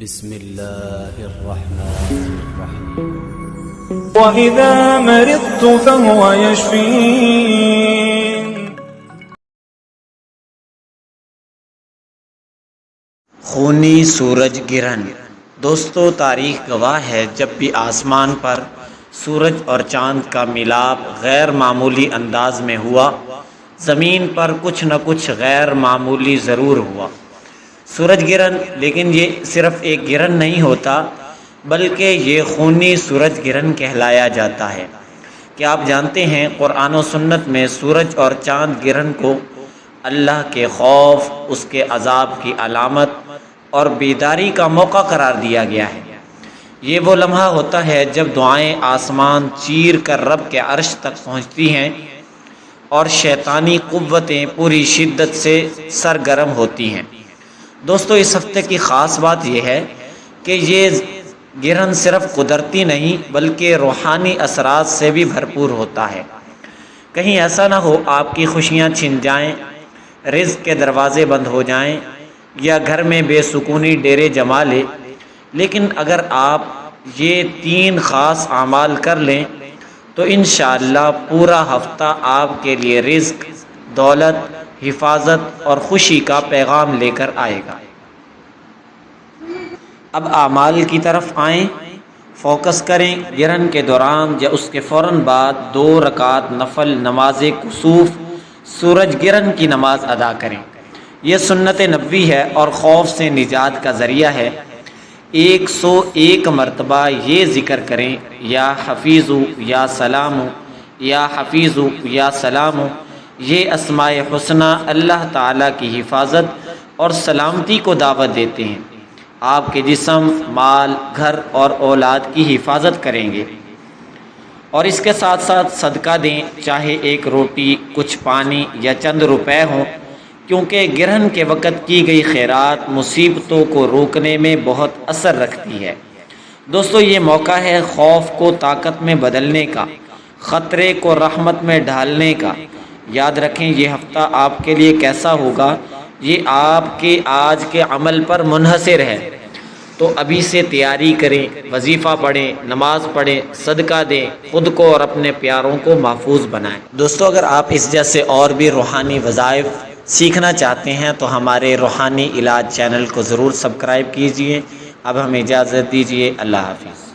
بسم اللہ الرحمن الرحیم وَإِذَا مَرِضْتُ فَهُوَ يَشْفِينِ۔ خونی سورج گرہن۔ دوستو، تاریخ گواہ ہے جب بھی آسمان پر سورج اور چاند کا ملاپ غیر معمولی انداز میں ہوا، زمین پر کچھ نہ کچھ غیر معمولی ضرور ہوا۔ سورج گرہن، لیکن یہ صرف ایک گرہن نہیں ہوتا بلکہ یہ خونی سورج گرہن کہلایا جاتا ہے۔ کیا آپ جانتے ہیں قرآن و سنت میں سورج اور چاند گرہن کو اللہ کے خوف، اس کے عذاب کی علامت اور بیداری کا موقع قرار دیا گیا ہے۔ یہ وہ لمحہ ہوتا ہے جب دعائیں آسمان چیر کر رب کے عرش تک پہنچتی ہیں اور شیطانی قوتیں پوری شدت سے سرگرم ہوتی ہیں۔ دوستو، اس ہفتے کی خاص بات یہ ہے کہ یہ گرہن صرف قدرتی نہیں بلکہ روحانی اثرات سے بھی بھرپور ہوتا ہے۔ کہیں ایسا نہ ہو آپ کی خوشیاں چھن جائیں، رزق کے دروازے بند ہو جائیں یا گھر میں بے سکونی ڈیرے جما لے، لیکن اگر آپ یہ 3 خاص اعمال کر لیں تو انشاءاللہ پورا ہفتہ آپ کے لیے رزق، دولت، حفاظت اور خوشی کا پیغام لے کر آئے گا۔ اب اعمال کی طرف آئیں، فوکس کریں۔ گرہن کے دوران یا اس کے فوراً بعد 2 رکعت نفل نماز کسوف سورج گرہن کی نماز ادا کریں۔ یہ سنت نبوی ہے اور خوف سے نجات کا ذریعہ ہے۔ 101 مرتبہ یہ ذکر کریں، یا حفیظ یا سلام، یا حفیظ یا سلام۔ یہ اسماء حسنہ اللہ تعالیٰ کی حفاظت اور سلامتی کو دعوت دیتے ہیں، آپ کے جسم، مال، گھر اور اولاد کی حفاظت کریں گے۔ اور اس کے ساتھ ساتھ صدقہ دیں، چاہے 1 روٹی، کچھ پانی یا چند روپے ہوں، کیونکہ گرہن کے وقت کی گئی خیرات مصیبتوں کو روکنے میں بہت اثر رکھتی ہے۔ دوستو، یہ موقع ہے خوف کو طاقت میں بدلنے کا، خطرے کو رحمت میں ڈھالنے کا۔ یاد رکھیں، یہ ہفتہ آپ کے لیے کیسا ہوگا یہ آپ کے آج کے عمل پر منحصر ہے۔ تو ابھی سے تیاری کریں، وظیفہ پڑھیں، نماز پڑھیں، صدقہ دیں، خود کو اور اپنے پیاروں کو محفوظ بنائیں۔ دوستو، اگر آپ اس جیسے اور بھی روحانی وظائف سیکھنا چاہتے ہیں تو ہمارے روحانی علاج چینل کو ضرور سبسکرائب کیجئے۔ اب ہمیں اجازت دیجیے، اللہ حافظ۔